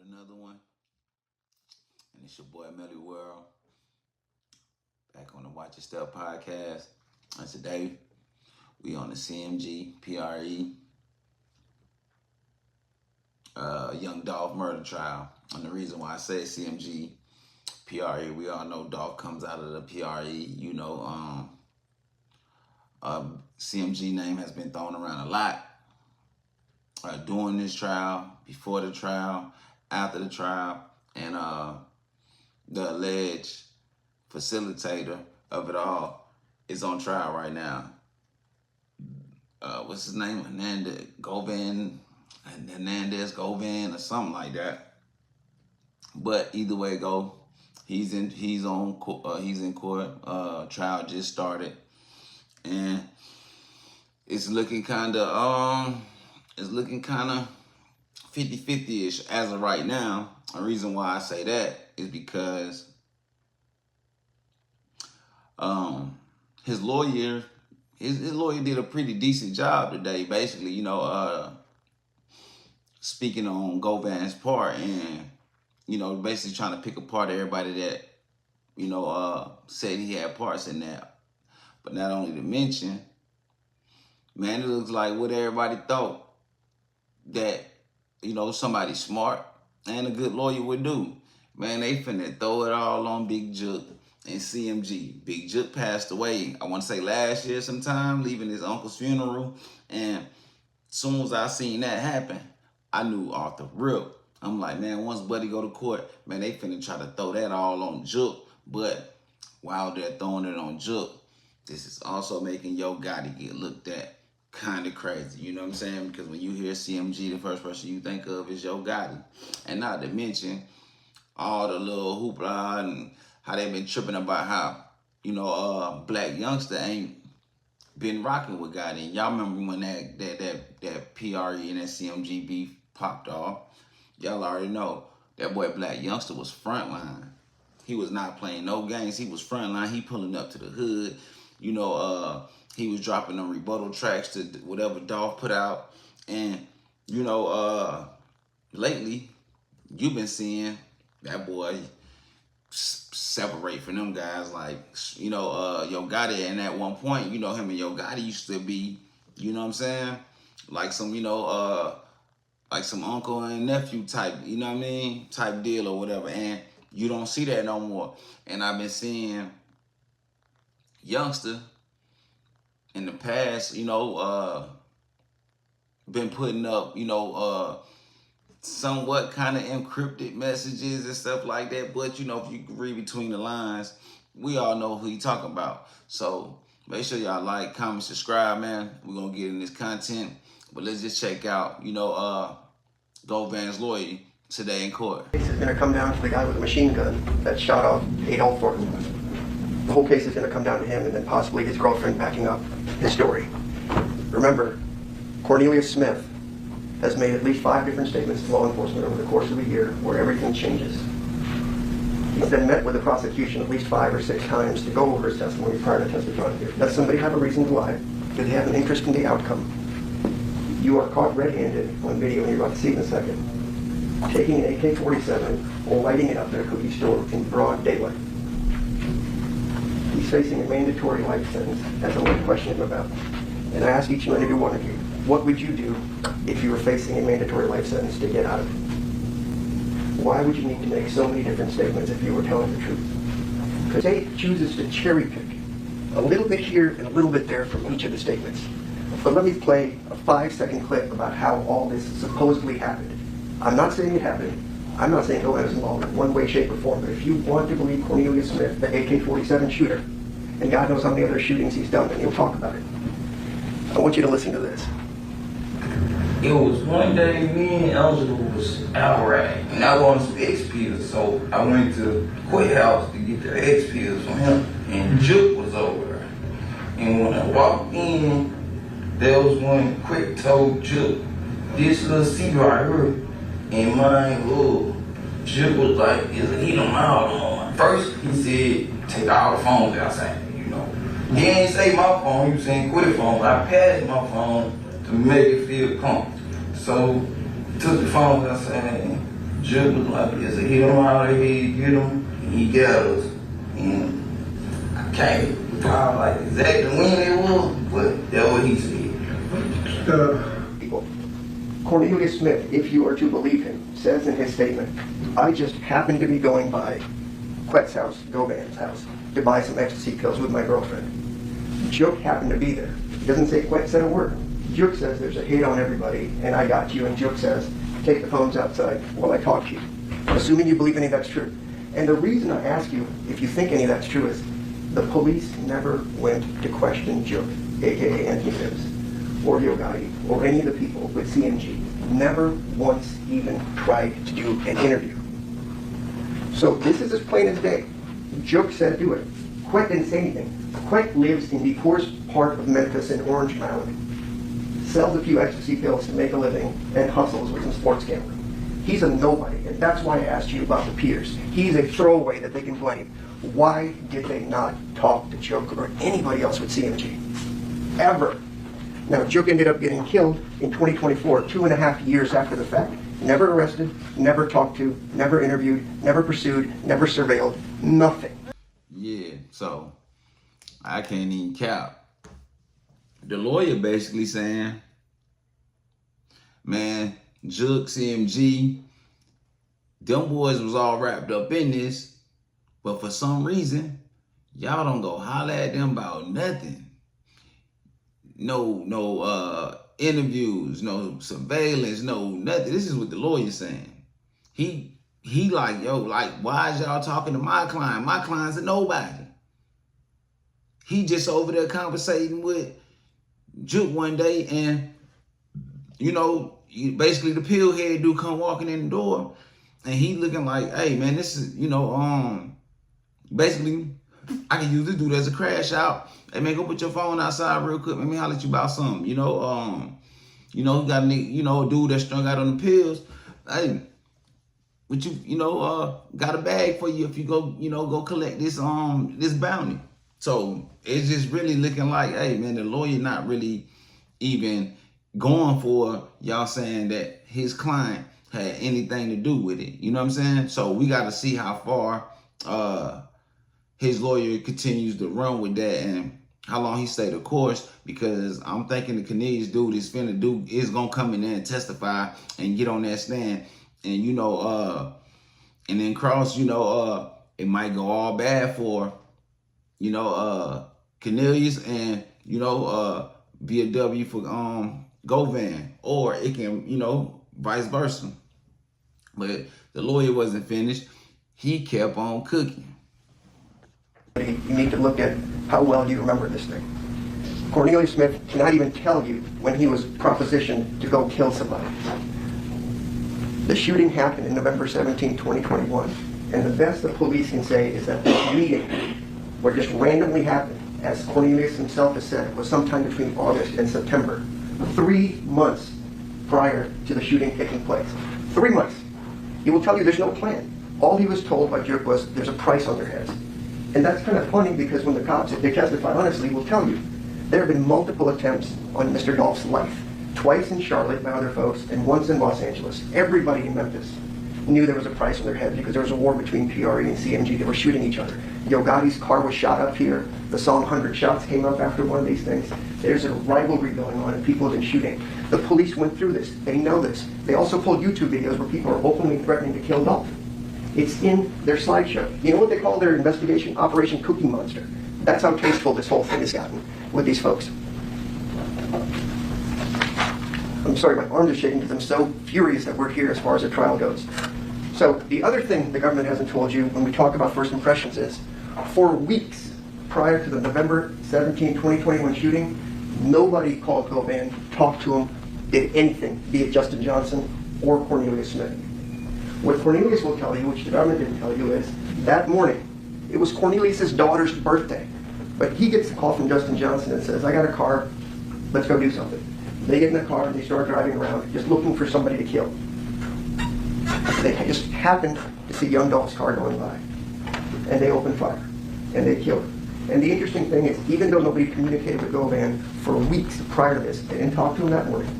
another one. And it's your boy Melly World, back on the Watch Your Step podcast. And today, we on the CMG PRE Young Dolph Murder trial. And the reason why I say CMG PRE, we all know Dolph comes out of the PRE. You know, CMG name has been thrown around a lot during this trial, before the trial, after the trial, and the alleged facilitator of it all is on trial right now. What's his name? Hernandez Govan, or something like that. But either way it go, he's in court. Trial just started, and it's looking kind of 50-50-ish as of right now. The reason why I say that is because his lawyer did a pretty decent job today, basically, you know, speaking on Govan's part and, you know, basically trying to pick apart everybody that, you know, said he had parts in that. But not only to mention, man, it looks like what everybody thought that, you know, somebody smart and a good lawyer would do. Man, they finna throw it all on Big Jook and CMG. Big Jook passed away, I want to say last year sometime, leaving his uncle's funeral. And as soon as I seen that happen, I knew off the rip. I'm like, man, once Buddy go to court, man, they finna try to throw that all on Jook. But while they're throwing it on Jook, this is also making Yo Gotti get looked at kind of crazy, you know what I'm saying? Because when you hear CMG, the first person you think of is Yo Gotti. And not to mention all the little hoopla and how they've been tripping about how, you know, Blac Youngster ain't been rocking with Gotti. And y'all remember when that PRE and that CMG beef popped off? Y'all already know that boy Blac Youngster was frontline. He was not playing no games. He was frontline. He pulling up to the hood. You know, he was dropping them rebuttal tracks to whatever Dolph put out. And, you know, lately, you've been seeing that boy separate from them guys. Like, you know, Yo Gotti, and at one point, you know, him and Yo Gotti used to be, you know what I'm saying? Like some, you know, like some uncle and nephew type, you know what I mean? Type deal or whatever. And you don't see that no more. And I've been seeing Youngster in the past, you know, been putting up, you know, somewhat kind of encrypted messages and stuff like that. But, you know, if you can read between the lines, we all know who he talking about. So make sure y'all like, comment, subscribe, man. We're going to get in this content. But let's just check out, you know, Govan's lawyer today in court. The case is going to come down to the guy with the machine gun that shot off Adolph Thornton. The whole case is going to come down to him and then possibly his girlfriend backing up his story. Remember, Cornelius Smith has made at least 5 different statements to law enforcement over the course of a year where everything changes. He's then met with the prosecution at least 5 or 6 times to go over his testimony prior to testifying here. Does somebody have a reason to lie? Do they have an interest in the outcome? You are caught red-handed on video, and you're about to see it in a second, taking an AK-47 or lighting it up in a cookie store in broad daylight. He's facing a mandatory life sentence. That's all I question him about. And I ask each and every one of you, what would you do if you were facing a mandatory life sentence to get out of it? Why would you need to make so many different statements if you were telling the truth? Because state chooses to cherry pick a little bit here and a little bit there from each of the statements. But let me play a 5-second clip about how all this supposedly happened. I'm not saying it happened. I'm not saying Govan was involved in one way, shape, or form. But if you want to believe Cornelius Smith, the AK-47 shooter, and God knows how many other shootings he's done, and he'll talk about it, I want you to listen to this. It was one day me and Angela was out riding, and I wanted some X pills, so I went to Quit House to get the X pills from him, and Jook was over there. And when I walked in, there was one Quick told Jook, this little secret right here, and my Jook was like, he don't know. First, he said, take all the phones outside, you know. He ain't say my phone, he was saying quit phone, but I passed my phone to make it feel comfortable. So, took the phones outside, Jook was like, it's a hit him out of here, get him, and he got us. And I can't recall like exactly when it was, but that's what he said. People. Cornelius Smith, if you are to believe him, says in his statement, I just happened to be going by Quet's house, Govan's house, to buy some ecstasy pills with my girlfriend. Jook happened to be there. He doesn't say Quet said a word. Jook says there's a hit on everybody, and I got you, and Jook says, take the phones outside while I talk to you. Assuming you believe any of that's true. And the reason I ask you if you think any of that's true is the police never went to question Jook, aka Anthony Gibbs, or Yo Gotti, or any of the people with CMG. Never once even tried to do an interview. So this is as plain as day. Jook said do it. Quet didn't say anything. Quet lives in the poorest part of Memphis in Orange Mound, sells a few ecstasy pills to make a living, and hustles with some sports gambling. He's a nobody, and that's why I asked you about the peers. He's a throwaway that they can blame. Why did they not talk to Jook or anybody else with CMG? Ever. Now, Jook ended up getting killed in 2024, 2.5 years after the fact. Never arrested, never talked to, never interviewed, never pursued, never surveilled, nothing. Yeah, so I can't even cap. The lawyer basically saying, man, Jook, CMG, them boys was all wrapped up in this, but for some reason, y'all don't go holler at them about nothing. No interviews, no surveillance, no nothing. This is what the lawyer's saying. He like, yo, like, why is y'all talking to my client? My client's a nobody. He just over there conversating with Jook one day, and basically the pill head dude come walking in the door, and he looking like, hey man, this is, basically I can use this dude as a crash out. Hey man, go put your phone outside real quick. Let me holler at you about something. He got a dude that's strung out on the pills. Hey, but got a bag for you if you go collect this bounty. So it's just really looking like, hey man, the lawyer not really even going for y'all saying that his client had anything to do with it. You know what I'm saying? So we got to see how far his lawyer continues to run with that and how long he stay the course, because I'm thinking the Canadian dude is gonna come in there and testify and get on that stand, and and then Cross, it might go all bad for Cornelius and be a W for Govan, or it can vice versa. But the lawyer wasn't finished. He kept on cooking. You need to look at how well you remember this thing. Cornelius Smith cannot even tell you when he was propositioned to go kill somebody. The shooting happened in November 17, 2021, and the best the police can say is that this meeting, what just randomly happened, as Cornelius himself has said, was sometime between August and September, 3 months prior to the shooting taking place. 3 months. He will tell you there's no plan. All he was told by Jook was, there's a price on their heads. And that's kind of funny, because when the cops, if they testify honestly, will tell you there have been multiple attempts on Mr. Dolph's life. Twice in Charlotte by other folks, and once in Los Angeles. Everybody in Memphis knew there was a price on their head because there was a war between PRE and CMG. They were shooting each other. Yo Gotti's car was shot up here. The song 100 Shots came up after one of these things. There's a rivalry going on, and people have been shooting. The police went through this. They know this. They also pulled YouTube videos where people are openly threatening to kill Dolph. It's in their slideshow. You know what they call their investigation? Operation Cookie Monster. That's how tasteful this whole thing has gotten with these folks. I'm sorry, my arms are shaking because I'm so furious that we're here as far as the trial goes. So the other thing the government hasn't told you when we talk about first impressions is, for weeks prior to the November 17, 2021 shooting, nobody called Govan, talked to him, did anything, be it Justin Johnson or Cornelius Smith. What Cornelius will tell you, which the government didn't tell you, is that morning, it was Cornelius' daughter's birthday. But he gets a call from Justin Johnson and says, I got a car, let's go do something. They get in the car and they start driving around, just looking for somebody to kill. They just happened to see Young Dolph's car going by. And they opened fire. And they killed him. And the interesting thing is, even though nobody communicated with Govan for weeks prior to this, they didn't talk to him that morning.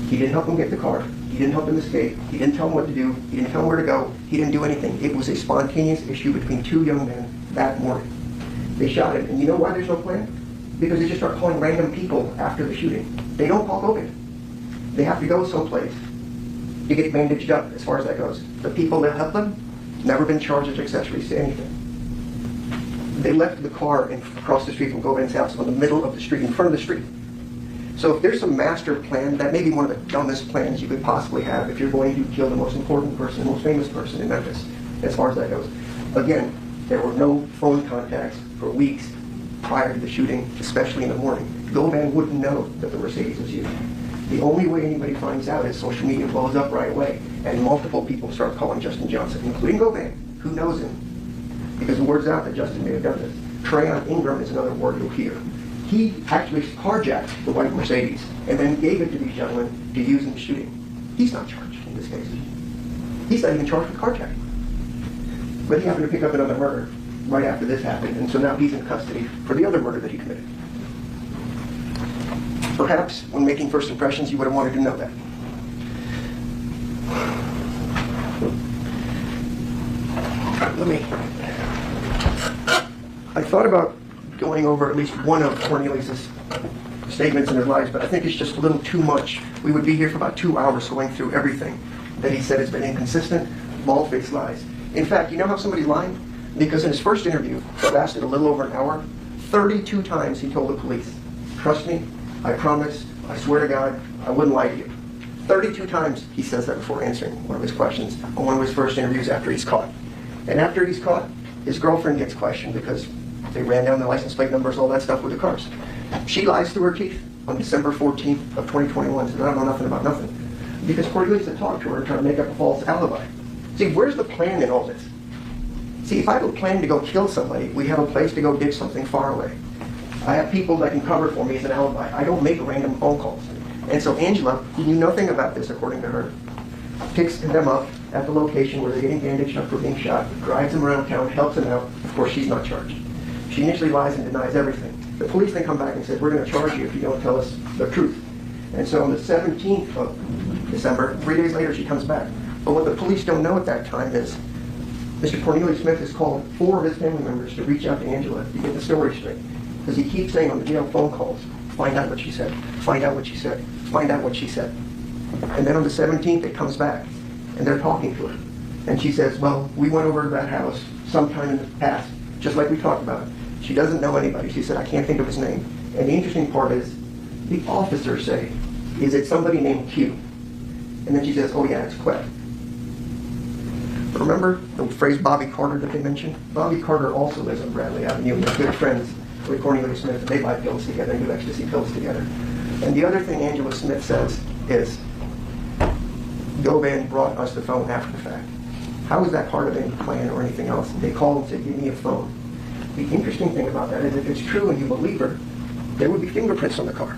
He didn't help him get the car. He didn't help him escape. He didn't tell him what to do. He didn't tell him where to go. He didn't do anything. It was a spontaneous issue between two young men that morning. They shot him. And you know why there's no plan? Because they just start calling random people after the shooting. They don't call Govan. They have to go someplace to get bandaged up as far as that goes. The people that helped them, never been charged as accessories to anything. They left the car across the street from Govan's house on the middle of the street, in front of the street. So if there's some master plan, that may be one of the dumbest plans you could possibly have if you're going to kill the most important person, the most famous person in Memphis, as far as that goes. Again, there were no phone contacts for weeks prior to the shooting, especially in the morning. Govan wouldn't know that the Mercedes was used. The only way anybody finds out is social media blows up right away, and multiple people start calling Justin Johnson, including Govan, who knows him, because the word's out that Justin may have done this. Trayon Ingram is another word you'll hear. He actually carjacked the white Mercedes and then gave it to these gentlemen to use in the shooting. He's not charged in this case. He's not even charged with carjacking. But he happened to pick up another murder right after this happened, and so now he's in custody for the other murder that he committed. Perhaps when making first impressions, you would have wanted to know that. I thought about going over at least one of Cornelius's statements in his lives, but I think it's just a little too much. We would be here for about 2 hours going through everything that he said has been inconsistent, bald-faced lies. In fact, you know how somebody's lying? Because in his first interview, that lasted a little over an hour, 32 times he told the police, "Trust me, I promise, I swear to God, I wouldn't lie to you." 32 times he says that before answering one of his questions on one of his first interviews after he's caught. And after he's caught, his girlfriend gets questioned because they ran down the license plate numbers, all that stuff with the cars. She lies through her teeth on December 14th of 2021, says, "I don't know nothing about nothing." Because Cornelius had talked to her and tried to make up a false alibi. See, where's the plan in all this? See, if I have a plan to go kill somebody, we have a place to go dig something far away. I have people that can cover for me as an alibi. I don't make random phone calls. And so Angela, who knew nothing about this, according to her, picks them up at the location where they're getting bandaged up for being shot, drives them around town, helps them out. Of course, she's not charged. She initially lies and denies everything. The police then come back and say, "We're going to charge you if you don't tell us the truth." And so on the 17th of December, 3 days later, she comes back. But what the police don't know at that time is Mr. Cornelius Smith has called 4 of his family members to reach out to Angela to get the story straight. Because he keeps saying on the jail phone calls, "Find out what she said, find out what she said, find out what she said." And then on the 17th, it comes back, and they're talking to her. And she says, "Well, we went over to that house sometime in the past, just like we talked about it." She doesn't know anybody. She said, "I can't think of his name." And the interesting part is, the officers say, "Is it somebody named Q?" And then she says, "Oh yeah, it's Quet." But remember the phrase Bobby Carter that they mentioned? Bobby Carter also lives on Bradley Avenue, and they're good friends with Cornelius Smith, and they buy pills together and do ecstasy pills together. And the other thing Angela Smith says is, Govan brought us the phone after the fact. How is that part of any plan or anything else? They called and said, "Give me a phone." The interesting thing about that is if it's true and you believe her, there would be fingerprints on the car.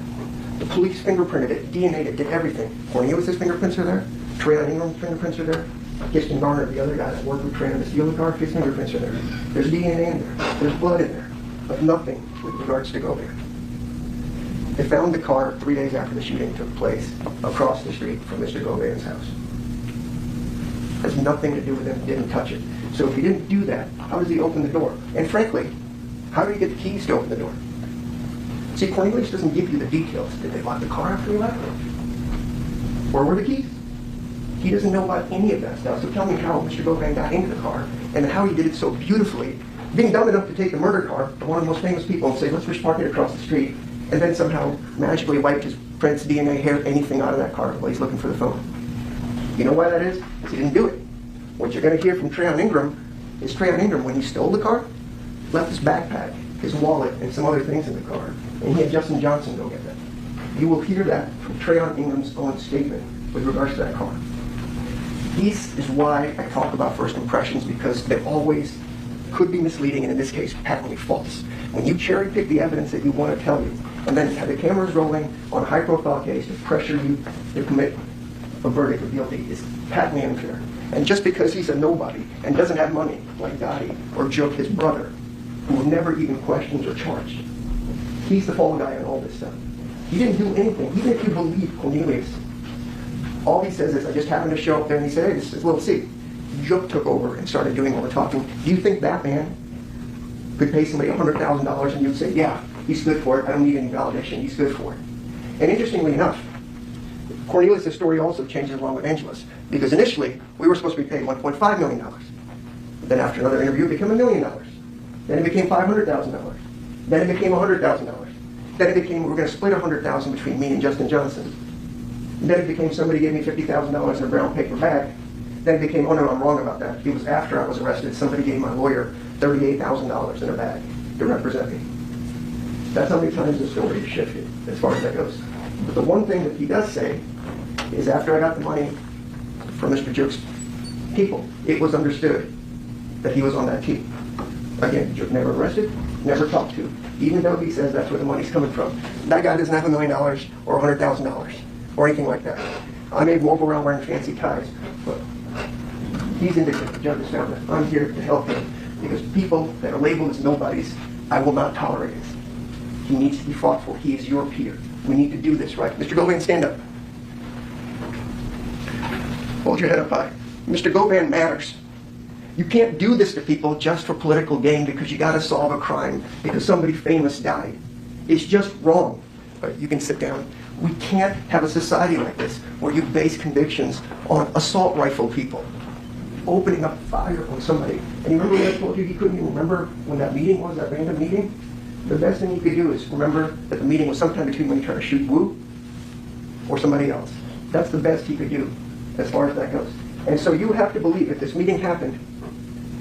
The police fingerprinted it, DNA'd it, did everything. Cornelius' fingerprints are there. Trayon Ingram's fingerprints are there. Giston Garner, the other guy that worked with Trayon to steal the car, his fingerprints are there. There's DNA in there. There's blood in there. But nothing with regards to Govan. They found the car 3 days after the shooting took place across the street from Mr. Govan's house. Has nothing to do with him, didn't touch it. So if he didn't do that, how does he open the door? And frankly, how did he get the keys to open the door? See, Cornelius doesn't give you the details. Did they lock the car after he left? Where were the keys? He doesn't know about any of that stuff. So tell me how Mr. Govan got into the car and how he did it so beautifully, being dumb enough to take the murder car of one of the most famous people and say, "Let's just park it across the street," and then somehow magically wiped his print's DNA, hair, anything out of that car while he's looking for the phone. You know why that is? Because he didn't do it. What you're going to hear from Trayon Ingram is Trayon Ingram, when he stole the car, left his backpack, his wallet, and some other things in the car, and he had Justin Johnson go get them. You will hear that from Trayon Ingram's own statement with regards to that car. This is why I talk about first impressions, because they always could be misleading, and in this case, patently false. When you cherry pick the evidence that you want to tell you, and then have the cameras rolling on a high-profile case to pressure you to commit a verdict of guilty, is patently unfair. And just because he's a nobody and doesn't have money, like Gotti or Jook, his brother, who were never even questioned or charged, he's the fall guy on all this stuff. He didn't do anything. Even if you believe Cornelius All he says is, I just happened to show up there, and he said, hey, this is Little C. Jook took over and started doing all the talking. Do you think Batman could pay somebody $100,000 and you'd say, yeah, he's good for it, I don't need any validation, he's good for it? And interestingly enough, Cornelius' story also changes along with Angela's, because initially, we were supposed to be paid $1.5 million. Then after another interview, it became $1 million. Then it became $500,000. Then it became $100,000. Then it became, we were going to split $100,000 between me and Justin Johnson. And then it became, somebody gave me $50,000 in a brown paper bag. Then it became, oh no, I'm wrong about that. It was after I was arrested, somebody gave my lawyer $38,000 in a bag to represent me. That's how many times the story has shifted, as far as that goes. But the one thing that he does say is after I got the money from Mr. Jook's people, it was understood that he was on that team. Again, Jook never arrested, never talked to, even though he says that's where the money's coming from. That guy doesn't have $1 million or $100,000 or anything like that. I may walk around wearing fancy ties, but he's indignant. The judge has found that. I'm here to help him because people that are labeled as nobodies, I will not tolerate it. He needs to be fought for. He is your peer. We need to do this, right? Mr. Govan, stand up. Hold your head up high. Mr. Govan matters. You can't do this to people just for political gain because you got to solve a crime because somebody famous died. It's just wrong. But you can sit down. We can't have a society like this where you base convictions on assault rifle people opening up fire on somebody. And you remember when I told you he couldn't even remember when that meeting was, that random meeting? The best thing you could do is remember that the meeting was sometime between when you try to shoot Wu or somebody else. That's the best he could do as far as that goes. And so you have to believe if this meeting happened,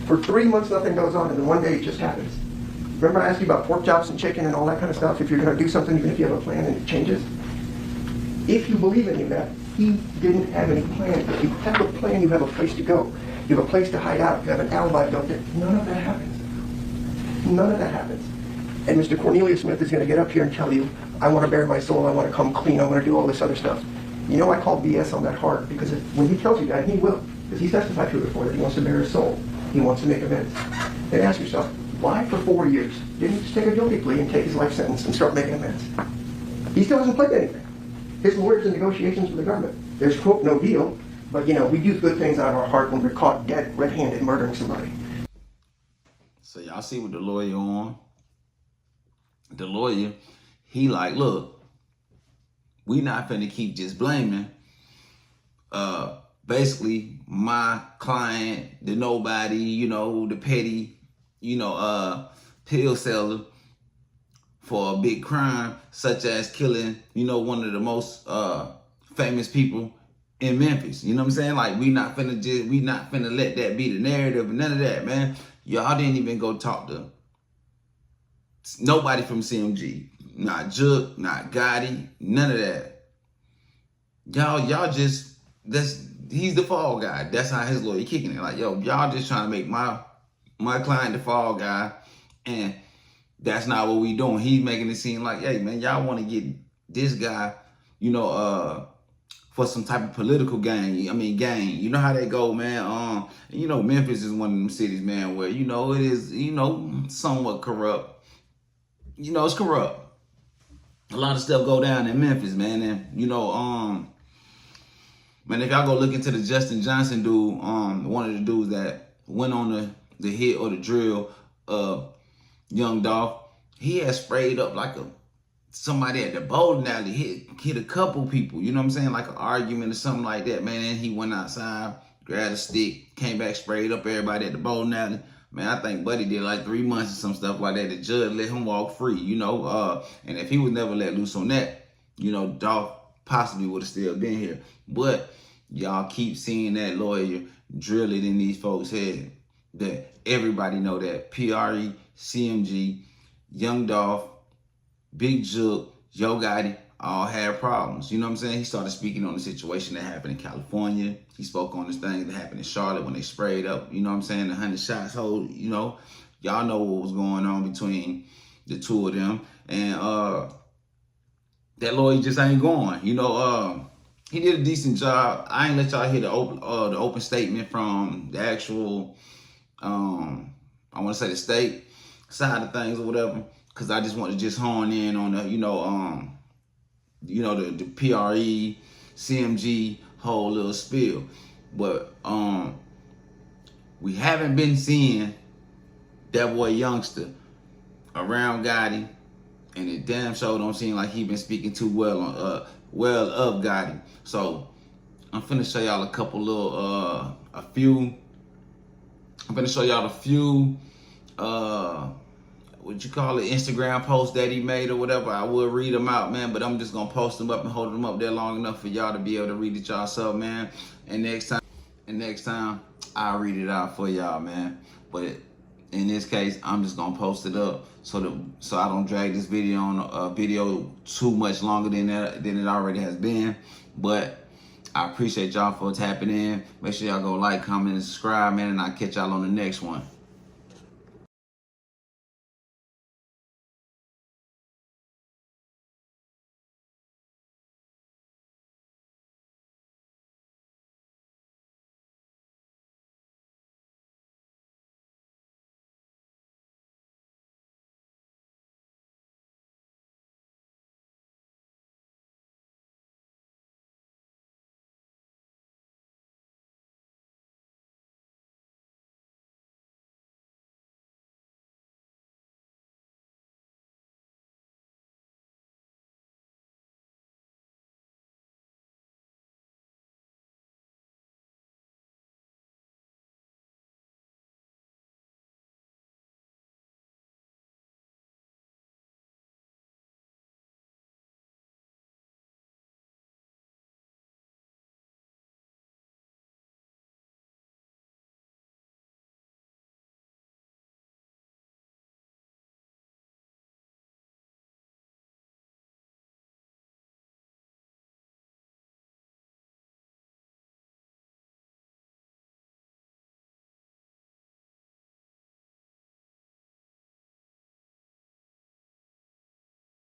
for 3 months nothing goes on, and then one day it just happens. Remember I asked you about pork chops and chicken and all that kind of stuff, if you're going to do something, even if you have a plan and it changes? If you believe any of that, he didn't have any plan. If you have a plan, you have a place to go. You have a place to hide out. You have an alibi built in. None of that happens. None of that happens. And Mr. Cornelius Smith is going to get up here and tell you, I want to bare my soul, I want to come clean, I want to do all this other stuff. You know I call BS on that hard, because when he tells you that, and he will, because he's testified to it before, that he wants to bare his soul. He wants to make amends. Then ask yourself, why for 4 years didn't he just take a guilty plea and take his life sentence and start making amends? He still hasn't played anything. His lawyer's in negotiations with the government. There's, quote, no deal, but, you know, we do good things out of our heart when we're caught dead, red-handed, murdering somebody. So y'all see what the lawyer on? The lawyer, he like, look, we not finna keep just blaming basically my client, the nobody, you know, the petty, you know, pill seller for a big crime such as killing, you know, one of the most famous people in Memphis. You know what I'm saying? Like, we not finna let that be the narrative and none of that, man. Y'all didn't even go talk to nobody from CMG. Not Jook, not Gotti, none of that. Y'all just, he's the fall guy. That's how his lawyer kicking it. Like, yo, y'all just trying to make my client the fall guy, and that's not what we doing. He's making it seem like, hey, man, y'all want to get this guy, you know, for some type of political gain. You know how they go, man. You know, Memphis is one of them cities, man, where, you know, it is, you know, somewhat corrupt. You know, it's corrupt. A lot of stuff go down in Memphis, man. And, you know, man, if y'all go look into the Justin Johnson dude, one of the dudes that went on the hit or the drill, Young Dolph, he had sprayed up like somebody at the bowling alley, hit a couple people, you know what I'm saying? Like an argument or something like that, man. And he went outside, grabbed a stick, came back, sprayed up everybody at the bowling alley. Man, I think Buddy did like 3 months or some stuff like that. The judge let him walk free, you know. And if he was never let loose on that, you know, Dolph possibly would have still been here. But y'all keep seeing that lawyer drill it in these folks' head that everybody know that PRE, CMG, Young Dolph, Big Jook, Yo Gotti all had problems. You know what I'm saying? He started speaking on the situation that happened in California. He spoke on this thing that happened in Charlotte when they sprayed up, you know what I'm saying, 100 shots hold, you know. Y'all know what was going on between the two of them. And that lawyer just ain't going. You know, he did a decent job. I ain't let y'all hear the open statement from the actual, I want to say the state side of things or whatever, because I just want to just hone in on the, the PRE, CMG, whole little spiel. But we haven't been seeing that boy Youngster around Gotti, and it damn sure don't seem like he been speaking too well on of Gotti. So I'm finna show y'all a couple little I'm finna show y'all a few what you call it, Instagram posts that he made or whatever. I will read them out, man, but I'm just gonna post them up and hold them up there long enough for y'all to be able to read it yourself, man. And next time I'll read it out for y'all, man. But in this case, I'm just gonna post it up so I don't drag this video on video too much longer than it already has been. But I appreciate y'all for tapping in. Make sure y'all go like, comment, and subscribe, man, and I'll catch y'all on the next one.